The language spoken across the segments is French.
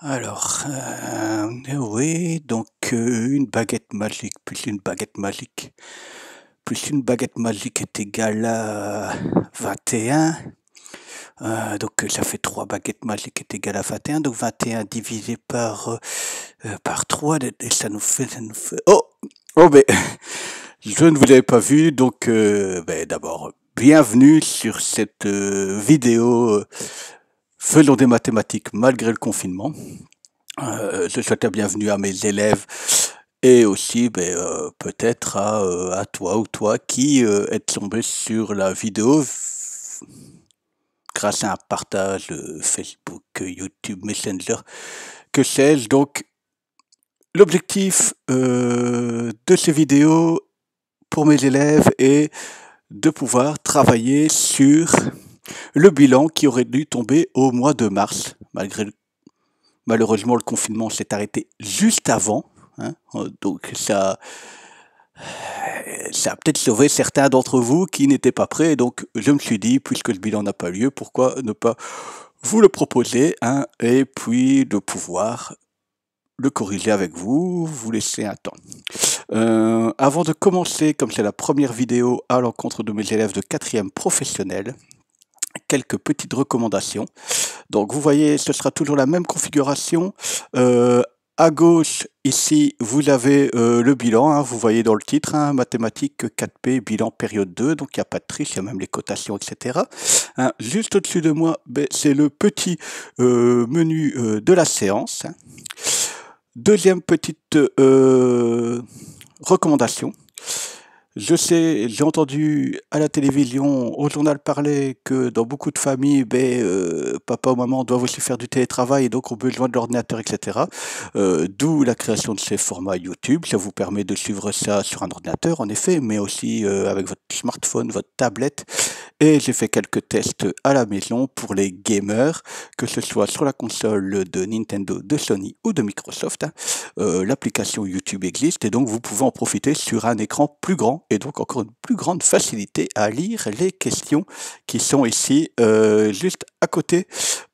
Oui, donc une baguette magique plus une baguette magique plus une baguette magique est égal à 21. Donc ça fait 3 baguettes magiques est égal à 21. Donc 21 divisé par 3 et ça nous fait oh! Oh beh, je ne vous avais pas vu donc d'abord bienvenue sur cette, vidéo, faisons des mathématiques malgré le confinement. Je souhaite la bienvenue à mes élèves et aussi, peut-être à toi ou toi qui est tombé sur la vidéo grâce à un partage Facebook, YouTube, Messenger, que sais-je. Donc, l'objectif de ces vidéos pour mes élèves est de pouvoir travailler sur le bilan qui aurait dû tomber au mois de mars, malheureusement le confinement s'est arrêté juste avant, hein, donc ça a peut-être sauvé certains d'entre vous qui n'étaient pas prêts. Donc, je me suis dit, puisque le bilan n'a pas lieu, pourquoi ne pas vous le proposer, hein, et puis de pouvoir le corriger avec vous, vous laisser un temps. Avant de commencer, comme c'est la première vidéo à l'encontre de mes élèves de 4e professionnel, quelques petites recommandations. Donc, vous voyez, ce sera toujours la même configuration. À gauche, ici, vous avez le bilan, hein, vous voyez dans le titre, hein, mathématiques 4P, bilan période 2, donc il n'y a pas de triche, il y a même les cotations, etc. Hein, juste au-dessus de moi, c'est le petit menu de la séance. Hein. Deuxième petite recommandation. Je sais, j'ai entendu à la télévision, au journal parler que dans beaucoup de familles, papa ou maman doivent aussi faire du télétravail et donc ont besoin de l'ordinateur, etc. D'où la création de ces formats YouTube. Ça vous permet de suivre ça sur un ordinateur, en effet, mais aussi avec votre smartphone, votre tablette. Et j'ai fait quelques tests à la maison pour les gamers, que ce soit sur la console de Nintendo, de Sony ou de Microsoft. Hein. L'application YouTube existe et donc vous pouvez en profiter sur un écran plus grand et donc encore une plus grande facilité à lire les questions qui sont ici juste à côté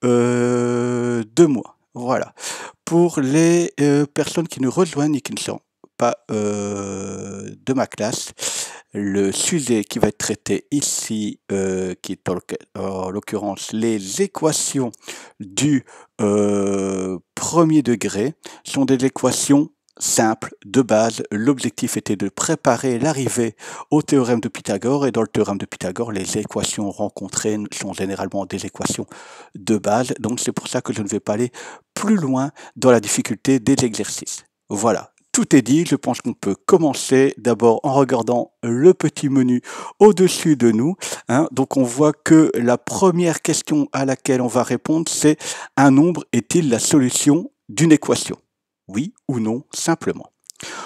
de moi. Voilà. Pour les personnes qui nous rejoignent et qui ne sont pas de ma classe, le sujet qui va être traité ici, qui est en l'occurrence les équations du premier degré, sont des équations simples, de base. L'objectif était de préparer l'arrivée au théorème de Pythagore, et dans le théorème de Pythagore, les équations rencontrées sont généralement des équations de base, donc c'est pour ça que je ne vais pas aller plus loin dans la difficulté des exercices. Voilà. Tout est dit, je pense qu'on peut commencer d'abord en regardant le petit menu au-dessus de nous. Hein. Donc on voit que la première question à laquelle on va répondre, c'est: un nombre est-il la solution d'une équation? Oui ou non, simplement.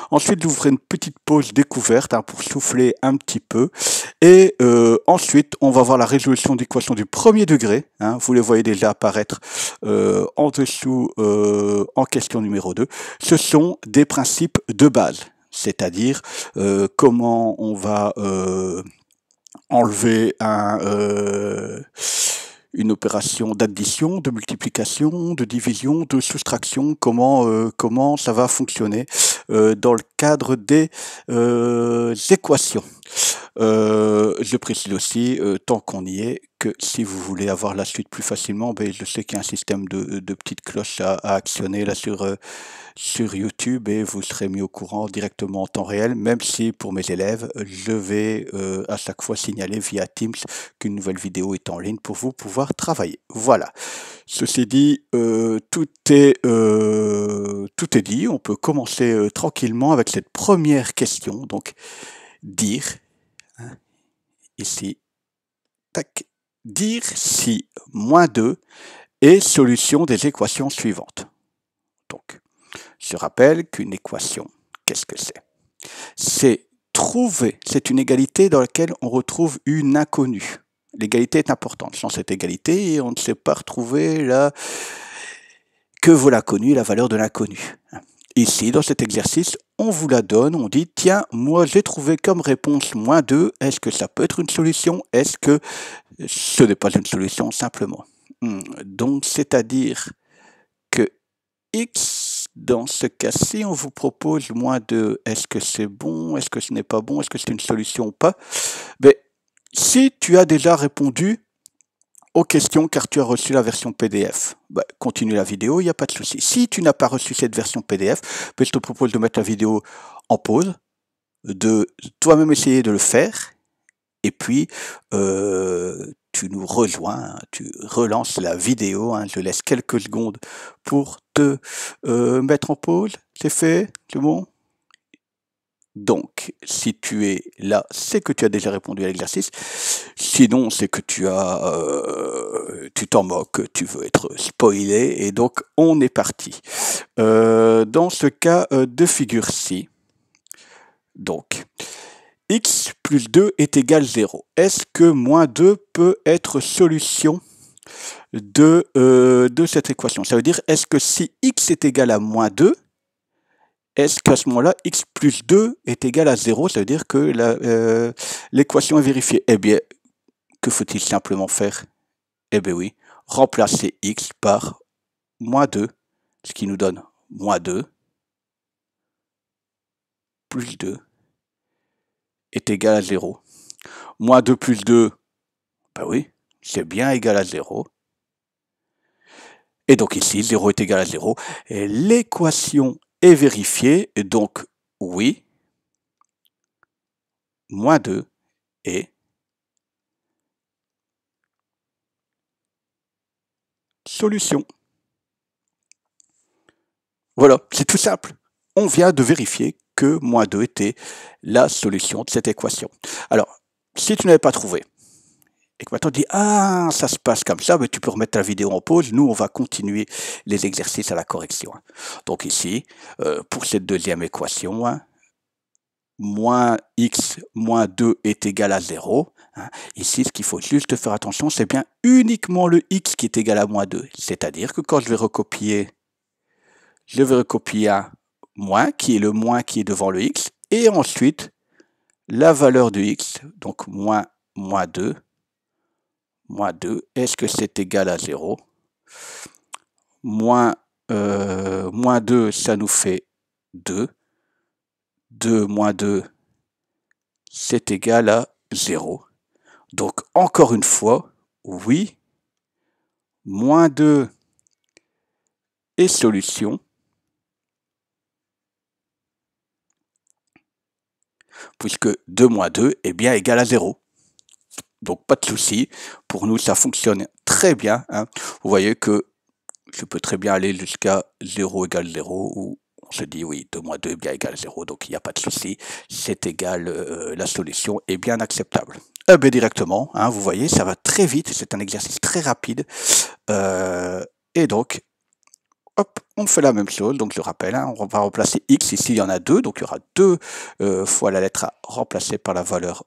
Ensuite, je vous ferai une petite pause découverte, hein, pour souffler un petit peu. Et ensuite, on va voir la résolution d'équations du premier degré. Hein, vous les voyez déjà apparaître en dessous en question numéro 2. Ce sont des principes de base, c'est-à-dire comment on va enlever une opération d'addition, de multiplication, de division, de soustraction, comment ça va fonctionner dans le cadre des équations. Je précise aussi, tant qu'on y est, que si vous voulez avoir la suite plus facilement, je sais qu'il y a un système de petites cloches à actionner là sur YouTube et vous serez mis au courant directement en temps réel, même si pour mes élèves, je vais à chaque fois signaler via Teams qu'une nouvelle vidéo est en ligne pour vous pouvoir travailler. Voilà. Ceci dit, tout est dit. On peut commencer tranquillement avec cette première question. Donc, dire, hein, ici, tac, dire si -2 est solution des équations suivantes. Donc, je rappelle qu'une équation, qu'est-ce que c'est? C'est une égalité dans laquelle on retrouve une inconnue. L'égalité est importante. Sans cette égalité, on ne sait pas retrouver que vaut l'inconnu, la valeur de l'inconnu. Ici, dans cet exercice, on vous la donne, on dit: tiens, moi j'ai trouvé comme réponse -2, est-ce que ça peut être une solution? Est-ce que ce n'est pas une solution simplement? Donc, c'est-à-dire que x. Dans ce cas-ci, on vous propose moins 2. Est-ce que c'est bon? Est-ce que ce n'est pas bon? Est-ce que c'est une solution ou pas? Mais si tu as déjà répondu aux questions car tu as reçu la version PDF, bah, continue la vidéo, il n'y a pas de souci. Si tu n'as pas reçu cette version PDF, bah, je te propose de mettre la vidéo en pause, de toi-même essayer de le faire, et puis tu nous rejoins, hein, tu relances la vidéo, hein, je laisse quelques secondes pour te mettre en pause. C'est fait? C'est bon? Donc, si tu es là, c'est que tu as déjà répondu à l'exercice. Sinon, c'est que tu t'en moques, tu veux être spoilé, et donc on est parti. Dans ce cas de figure-ci, donc, x plus 2 est égal 0. Est-ce que moins 2 peut être solution de cette équation? Ça veut dire, est-ce que si x est égal à moins 2, est-ce qu'à ce moment-là, x plus 2 est égal à 0? Ça veut dire que l'équation est vérifiée. Eh bien, que faut-il simplement faire? Eh bien oui, remplacer x par moins 2, ce qui nous donne moins 2 plus 2 est égal à 0. Moins 2 plus 2, ben oui, c'est bien égal à 0. Et donc ici, 0 est égal à 0. Et l'équation est vérifiée, et donc oui, moins 2 est solution. Voilà, c'est tout simple. On vient de vérifier que moins 2 était la solution de cette équation. Alors, si tu n'avais pas trouvé, et que maintenant tu dis « Ah, ça se passe comme ça », ben, tu peux remettre la vidéo en pause. Nous, on va continuer les exercices à la correction. Donc ici, pour cette deuxième équation, moins x moins 2 est égal à 0. Ici, ce qu'il faut juste faire attention, c'est bien uniquement le x qui est égal à moins 2. C'est-à-dire que quand je vais recopier un moins, qui est le moins qui est devant le x, et ensuite la valeur de x, donc moins 2, est-ce que c'est égal à 0? Moins 2, ça nous fait 2. 2 moins 2, c'est égal à 0. Donc, encore une fois, oui, moins 2 est solution, puisque 2 moins 2 est bien égal à 0. Donc, pas de souci. Pour nous, ça fonctionne très bien. Vous voyez que je peux très bien aller jusqu'à 0 égale 0, ou on se dit, oui, 2 moins 2 est bien égal à 0, donc il n'y a pas de souci. C'est égal, la solution est bien acceptable. Ben, directement, vous voyez, ça va très vite. C'est un exercice très rapide. Et donc, hop, on fait la même chose. Donc, je rappelle, on va remplacer x. Ici, il y en a 2. Donc, il y aura 2 fois la lettre A remplacée par la valeur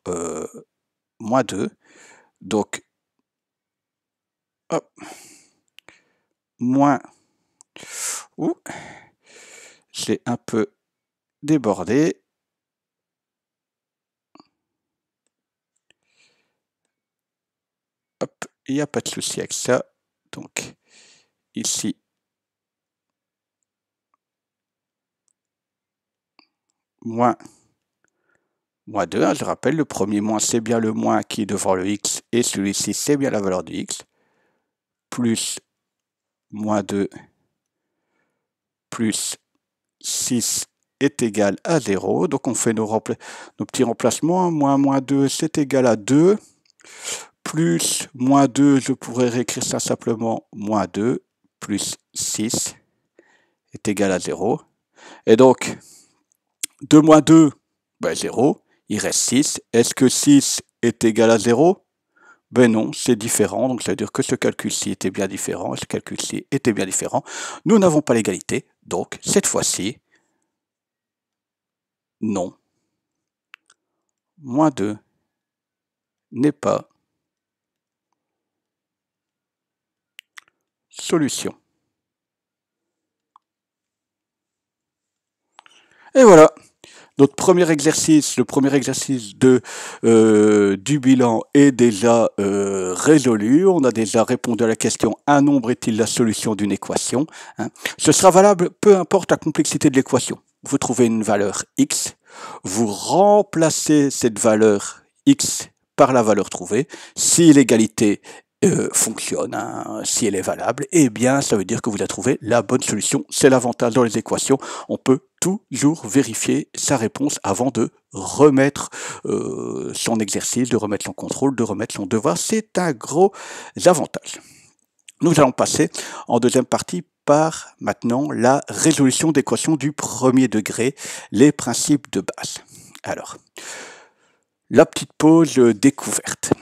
moins 2. Donc, hop, moins, j'ai un peu débordé. Hop, il n'y a pas de souci avec ça. Donc, ici, moins 2, je rappelle, le premier moins, c'est bien le moins qui est devant le x, et celui-ci, c'est bien la valeur de x, plus moins 2, plus 6 est égal à 0. Donc, on fait nos petits remplacements. Moins 2, c'est égal à 2. Plus moins 2, je pourrais réécrire ça simplement moins 2, plus 6 est égal à 0. Et donc, 2 moins 2, ben 0. Il reste 6. Est-ce que 6 est égal à 0? Ben non, c'est différent. Donc, ça veut dire que ce calcul-ci était bien différent et ce calcul-ci était bien différent. Nous n'avons pas l'égalité. Donc, cette fois-ci, non. Moins 2 n'est pas solution. Et voilà. Notre le premier exercice du bilan est déjà résolu. On a déjà répondu à la question un nombre est-il la solution d'une équation, hein. Ce sera valable peu importe la complexité de l'équation. Vous trouvez une valeur x, vous remplacez cette valeur x par la valeur trouvée. Si l'égalité fonctionne, hein, si elle est valable, eh bien ça veut dire que vous avez trouvé la bonne solution. C'est l'avantage dans les équations, on peut toujours vérifier sa réponse avant de remettre son exercice, de remettre son contrôle, de remettre son devoir. C'est un gros avantage. Nous allons passer en deuxième partie par maintenant la résolution d'équations du premier degré, les principes de base. Alors, la petite pause découverte.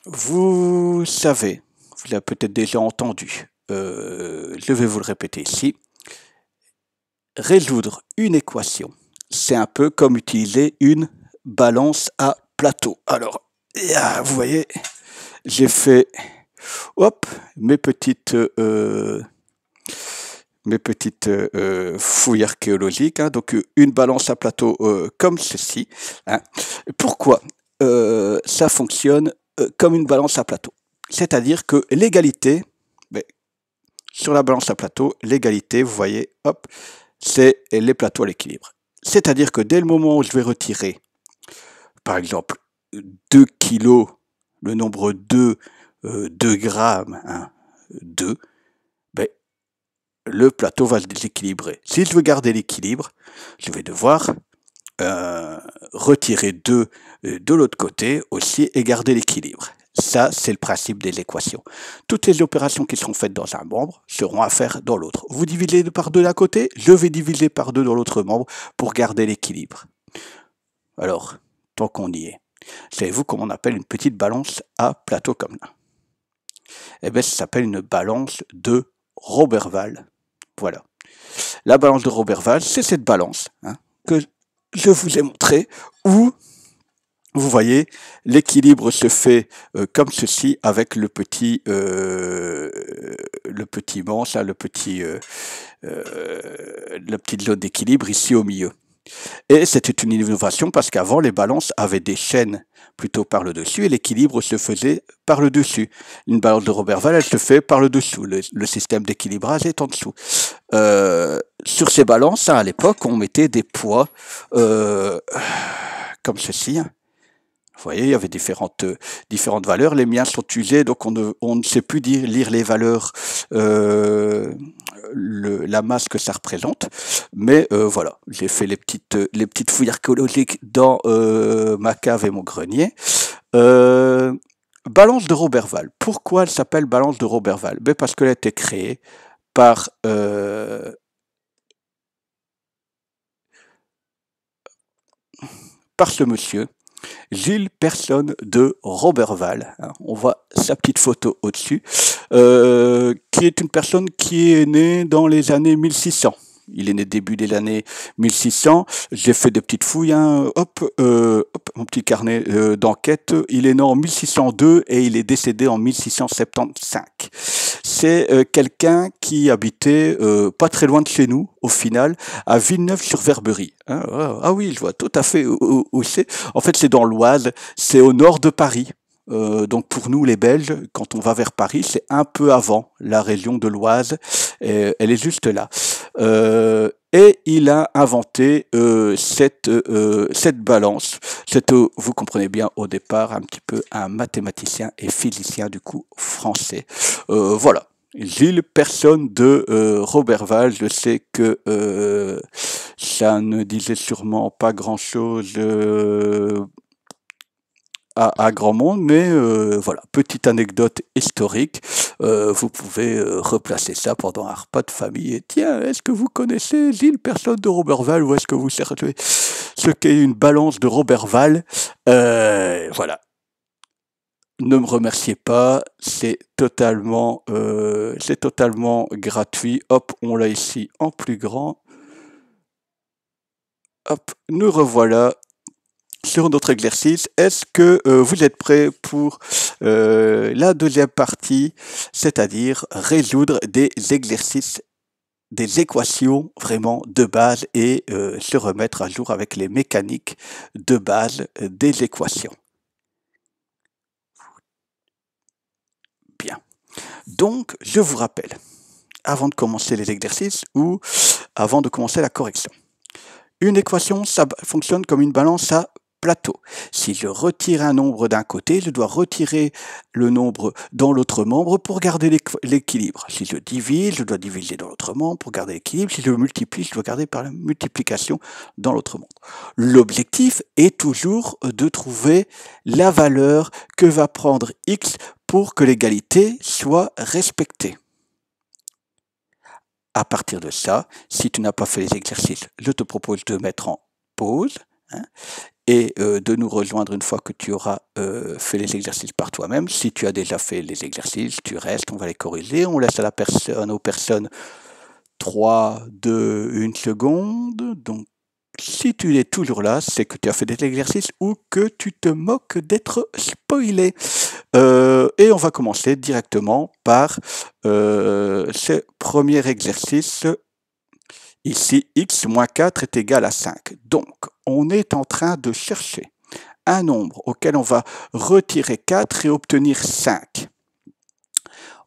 Vous savez, vous l'avez peut-être déjà entendu, je vais vous le répéter ici. Résoudre une équation, c'est un peu comme utiliser une balance à plateau. Alors, vous voyez, j'ai fait mes petites fouilles archéologiques, hein, donc une balance à plateau comme ceci, hein. Pourquoi ça fonctionne comme une balance à plateau? C'est-à-dire que l'égalité, sur la balance à plateau, l'égalité, vous voyez, c'est les plateaux à l'équilibre. C'est-à-dire que dès le moment où je vais retirer, par exemple, 2 kilos, le nombre 2, 2 grammes, hein, 2, le plateau va se déséquilibrer. Si je veux garder l'équilibre, je vais devoir retirer 2 de l'autre côté aussi et garder l'équilibre. Ça, c'est le principe des équations. Toutes les opérations qui seront faites dans un membre seront à faire dans l'autre. Vous divisez par 2 d'un côté, je vais diviser par 2 dans l'autre membre pour garder l'équilibre. Alors, tant qu'on y est, savez-vous comment on appelle une petite balance à plateau comme là? Eh bien, ça s'appelle une balance de Roberval. Voilà. La balance de Roberval, c'est cette balance, hein, que je vous ai montré, où vous voyez, l'équilibre se fait comme ceci avec le petit manche, là, la petite zone d'équilibre ici au milieu. Et c'était une innovation parce qu'avant, les balances avaient des chaînes plutôt par le dessus et l'équilibre se faisait par le dessus. Une balance de Roberval, elle se fait par le dessous. Le système d'équilibrage est en dessous. Sur ces balances, hein, à l'époque, on mettait des poids comme ceci, hein. Vous voyez, il y avait différentes valeurs. Les miens sont usés, donc on ne sait plus lire les valeurs, la masse que ça représente. Mais voilà, j'ai fait les petites fouilles archéologiques dans ma cave et mon grenier. Balance de Roberval. Pourquoi elle s'appelle balance de Roberval? Parce qu'elle a été créée par ce monsieur, Gilles Persson de Roberval, hein, on voit sa petite photo au-dessus, qui est une personne qui est née dans les années 1600. Il est né début des années 1600. J'ai fait des petites fouilles, hein, mon petit carnet d'enquête. Il est né en 1602 et il est décédé en 1675. C'est quelqu'un qui habitait pas très loin de chez nous, au final, à Villeneuve-sur-Verberie. Hein. Ah oui, je vois tout à fait où c'est. En fait, c'est dans l'Oise, c'est au nord de Paris. Donc pour nous les Belges, quand on va vers Paris, c'est un peu avant la région de l'Oise, elle est juste là. Et il a inventé cette balance. Vous comprenez bien au départ un petit peu un mathématicien et physicien du coup français. Voilà. Gilles Persson de Roberval, je sais que ça ne disait sûrement pas grand-chose à grand monde, mais voilà, petite anecdote historique, vous pouvez replacer ça pendant un repas de famille, et tiens, est-ce que vous connaissez Gilles Persson de Roberval, ou est-ce que vous savez ce qu'est une balance de Roberval? Voilà. Ne me remerciez pas, c'est totalement gratuit. Hop, on l'a ici en plus grand. Hop, nous revoilà sur notre exercice. Est-ce que vous êtes prêts pour la deuxième partie, c'est-à-dire résoudre des exercices des équations vraiment de base et se remettre à jour avec les mécaniques de base des équations. Bien. Donc, je vous rappelle, avant de commencer les exercices ou avant de commencer la correction, une équation, ça fonctionne comme une balance à plateau. Si je retire un nombre d'un côté, je dois retirer le nombre dans l'autre membre pour garder l'équilibre. Si je divise, je dois diviser dans l'autre membre pour garder l'équilibre. Si je multiplie, je dois garder par la multiplication dans l'autre membre. L'objectif est toujours de trouver la valeur que va prendre x pour que l'égalité soit respectée. À partir de ça, si tu n'as pas fait les exercices, je te propose de mettre en pause et de nous rejoindre une fois que tu auras fait les exercices par toi-même. Si tu as déjà fait les exercices, tu restes, on va les corriger. On laisse aux personnes 3, 2, 1 seconde. Donc, si tu es toujours là, c'est que tu as fait des exercices ou que tu te moques d'être spoilé. Et on va commencer directement par ce premier exercice. Ici, x moins 4 est égal à 5. Donc, on est en train de chercher un nombre auquel on va retirer 4 et obtenir 5.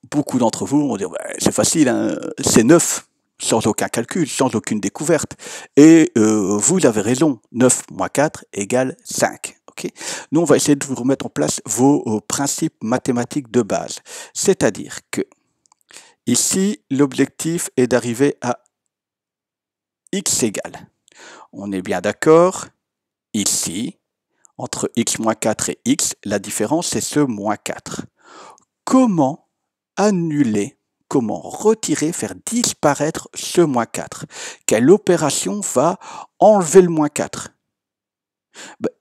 Beaucoup d'entre vous vont dire, c'est facile, hein, c'est 9, sans aucun calcul, sans aucune découverte. Et vous avez raison, 9 moins 4 égale 5. Okay. Nous, on va essayer de vous remettre en place vos principes mathématiques de base. C'est-à-dire que, ici, l'objectif est d'arriver à x égale. On est bien d'accord, ici, entre x moins 4 et x, la différence c'est ce moins 4. Comment annuler, comment retirer, faire disparaître ce moins 4? Quelle opération va enlever le moins 4?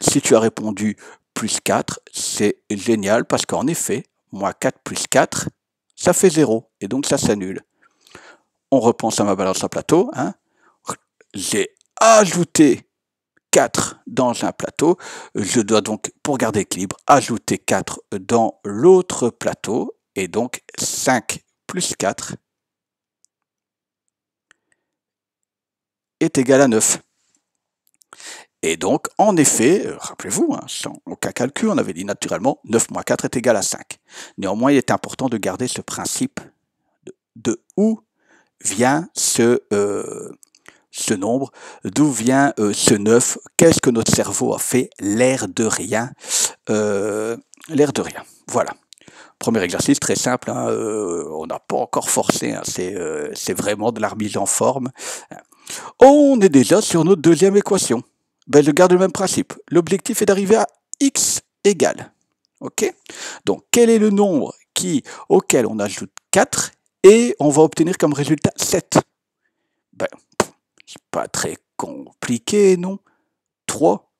Si tu as répondu plus 4, c'est génial parce qu'en effet, moins 4 plus 4, ça fait 0 et donc ça s'annule. On repense à ma balance à plateau. Hein. J'ai ajouté 4 dans un plateau, je dois donc, pour garder l'équilibre, ajouter 4 dans l'autre plateau, et donc 5 plus 4 est égal à 9. Et donc, en effet, rappelez-vous, hein, sans aucun calcul, on avait dit naturellement 9 moins 4 est égal à 5. Néanmoins, il est important de garder ce principe de où vient ce nombre, d'où vient ce 9, qu'est-ce que notre cerveau a fait, l'air de rien, voilà. Premier exercice très simple, hein, on n'a pas encore forcé, hein, c'est vraiment de la remise en forme. On est déjà sur notre deuxième équation. Ben, je garde le même principe. L'objectif est d'arriver à x égale. Ok. Donc, quel est le nombre auquel on ajoute 4 et on va obtenir comme résultat 7? Ben, c'est pas très compliqué, non? 3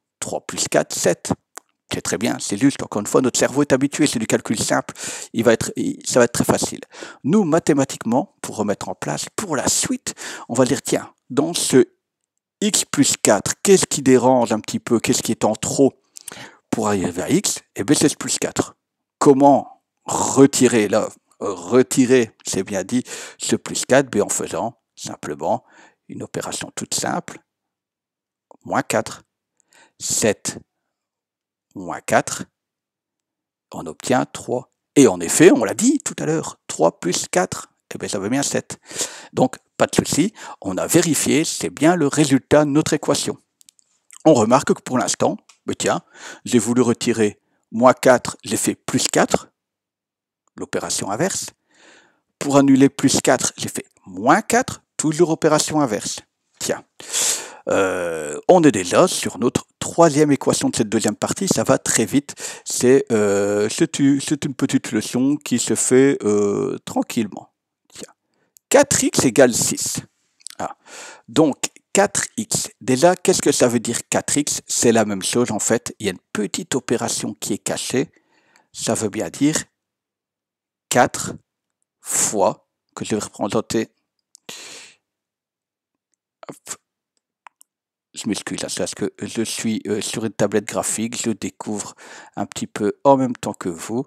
plus 4, 7. C'est très bien, c'est juste, encore une fois, notre cerveau est habitué, c'est du calcul simple, ça va être très facile. Nous, mathématiquement, pour remettre en place, pour la suite, on va dire, tiens, dans ce x plus 4, qu'est-ce qui dérange un petit peu, qu'est-ce qui est en trop pour arriver à x? Eh bien, c'est ce plus 4. Comment retirer, là, retirer, c'est bien dit, ce plus 4, en faisant simplement une opération toute simple, moins 4, 7 moins 4, on obtient 3. Et en effet, on l'a dit tout à l'heure, 3 plus 4, eh bien ça veut bien 7. Donc, pas de souci, on a vérifié, c'est bien le résultat de notre équation. On remarque que pour l'instant, tiens, j'ai voulu retirer moins 4, j'ai fait plus 4, l'opération inverse. Pour annuler plus 4, j'ai fait moins 4, toujours opération inverse. Tiens, on est déjà sur notre troisième équation de cette deuxième partie, ça va très vite. C'est une petite leçon qui se fait tranquillement. Tiens. 4x égale 6. Ah. Donc, 4x, déjà, qu'est-ce que ça veut dire 4x? C'est la même chose en fait, il y a une petite opération qui est cachée. Ça veut bien dire 4 fois, que je vais représenter. Je m'excuse, c'est parce que je suis sur une tablette graphique, je découvre un petit peu en même temps que vous.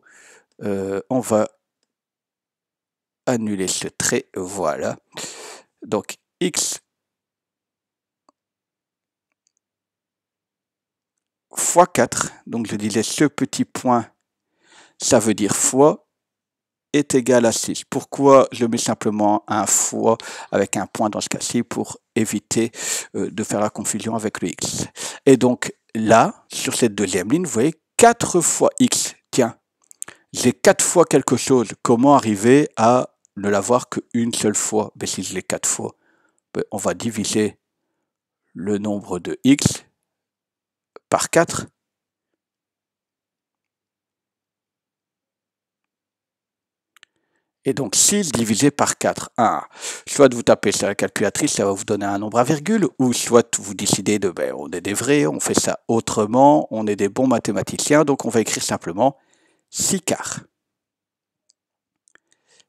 On va annuler ce trait, voilà. Donc, x fois 4, donc je disais ce petit point, ça veut dire fois, est égal à 6. Pourquoi je mets simplement un fois avec un point dans ce cas-ci pour éviter de faire la confusion avec le x. Et donc là, sur cette deuxième ligne, vous voyez 4 fois x. Tiens, j'ai 4 fois quelque chose. Comment arriver à ne l'avoir qu'une seule fois? Ben, si je l'ai 4 fois, ben, on va diviser le nombre de x par 4. Et donc 6 divisé par 4, 1. Soit vous tapez sur la calculatrice, ça va vous donner un nombre à virgule, ou soit vous décidez de, ben, on est des vrais, on fait ça autrement, on est des bons mathématiciens, donc on va écrire simplement 6 quarts.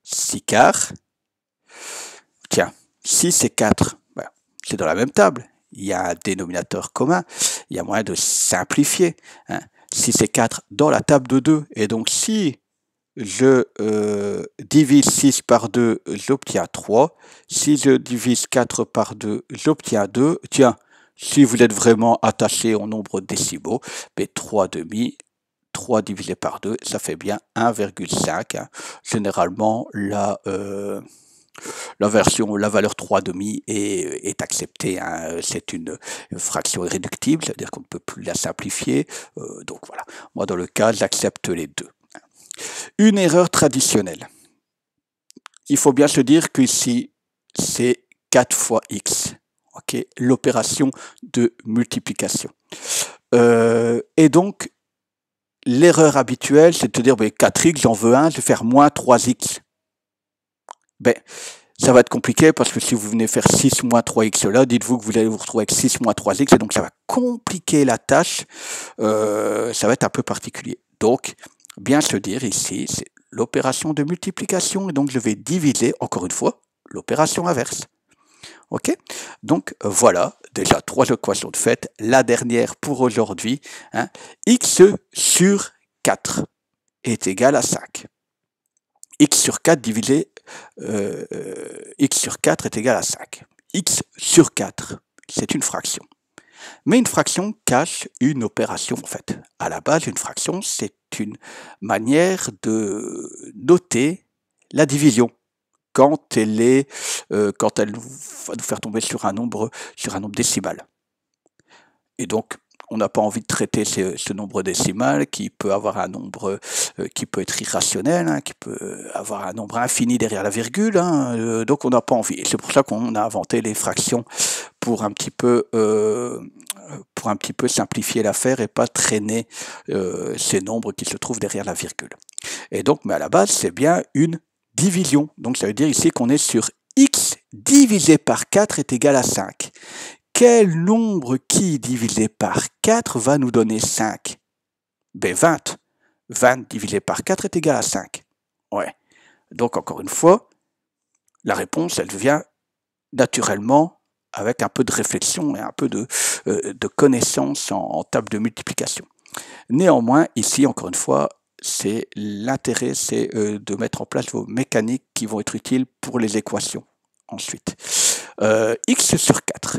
6 quarts, tiens, 6 et 4, ben, c'est dans la même table, il y a un dénominateur commun, il y a moyen de simplifier. 6 et 4 dans la table de 2, et donc si je divise 6 par 2, j'obtiens 3. Si je divise 4 par 2, j'obtiens 2. Tiens, si vous êtes vraiment attaché au nombre décimaux, mais 3 demi, 3 divisé par 2, ça fait bien 1,5. Généralement, la valeur 3 demi est acceptée. C'est une fraction irréductible, c'est-à-dire qu'on ne peut plus la simplifier. Donc voilà, moi dans le cas, j'accepte les deux. Une erreur traditionnelle. Il faut bien se dire qu'ici, c'est 4 fois x. Okay, l'opération de multiplication. Et donc, l'erreur habituelle, c'est de dire, ben, 4x, j'en veux 1, je vais faire moins 3x. Ben, ça va être compliqué parce que si vous venez faire 6 moins 3x là, dites-vous que vous allez vous retrouver avec 6 moins 3x, et donc ça va compliquer la tâche, ça va être un peu particulier. Donc, bien se dire ici, c'est l'opération de multiplication, et donc je vais diviser, encore une fois, l'opération inverse. Ok? Donc voilà, déjà 3 équations de fait. La dernière pour aujourd'hui, x sur 4 est égal à 5. X sur 4 divisé x sur 4 est égal à 5. X sur 4, c'est une fraction. Mais une fraction cache une opération, en fait. À la base, une fraction, c'est une manière de noter la division quand elle va nous faire tomber sur un nombre décimal. Et donc, on n'a pas envie de traiter ce nombre décimal qui peut avoir un nombre qui peut être irrationnel, qui peut avoir un nombre infini derrière la virgule, donc on n'a pas envie. Et c'est pour ça qu'on a inventé les fractions pour un petit peu simplifier l'affaire et pas traîner ces nombres qui se trouvent derrière la virgule. Et donc, mais à la base, c'est bien une division. Donc ça veut dire ici qu'on est sur x divisé par 4 est égal à 5. Quel nombre qui, divisé par 4, va nous donner 5? Ben 20. 20 divisé par 4 est égal à 5. Ouais. Donc encore une fois, la réponse, elle vient naturellement avec un peu de réflexion et un peu de connaissance en table de multiplication. Néanmoins, ici, encore une fois, l'intérêt, c'est de mettre en place vos mécaniques qui vont être utiles pour les équations. Ensuite, x sur 4.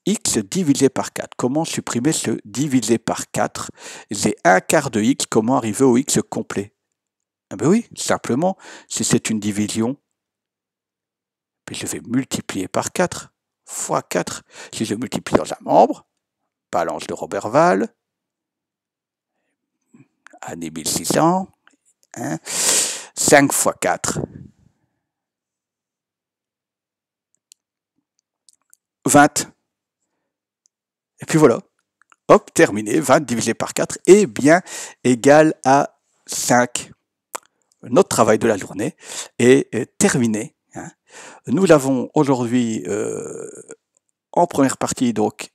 X divisé par 4. Comment supprimer ce divisé par 4? J'ai un quart de x, comment arriver au x complet? Eh bien oui, simplement, si c'est une division, puis je vais multiplier par 4, fois 4. Si je multiplie dans un membre, balance de Roberval, année 1600, 5 fois 4, 20. Et puis voilà, hop, terminé, 20 divisé par 4 est bien égal à 5. Notre travail de la journée est terminé. Nous avons aujourd'hui, en première partie, donc,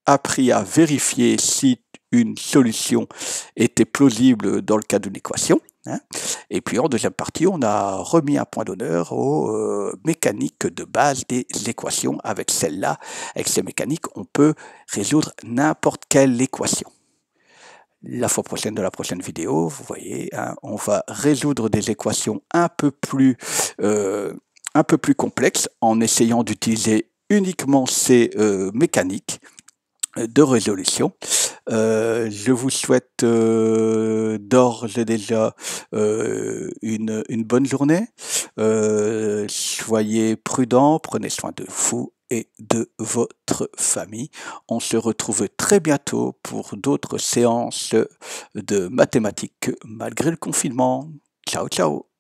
appris à vérifier si une solution était plausible dans le cas d'une équation. Et puis en deuxième partie, on a remis un point d'honneur aux mécaniques de base des équations. Avec celle-là, avec ces mécaniques, on peut résoudre n'importe quelle équation. La fois prochaine, de la prochaine vidéo, vous voyez, on va résoudre des équations un peu plus un peu plus complexe en essayant d'utiliser uniquement ces mécaniques de résolution. Je vous souhaite d'ores et déjà une bonne journée. Soyez prudents, prenez soin de vous et de votre famille. On se retrouve très bientôt pour d'autres séances de mathématiques malgré le confinement. Ciao, ciao.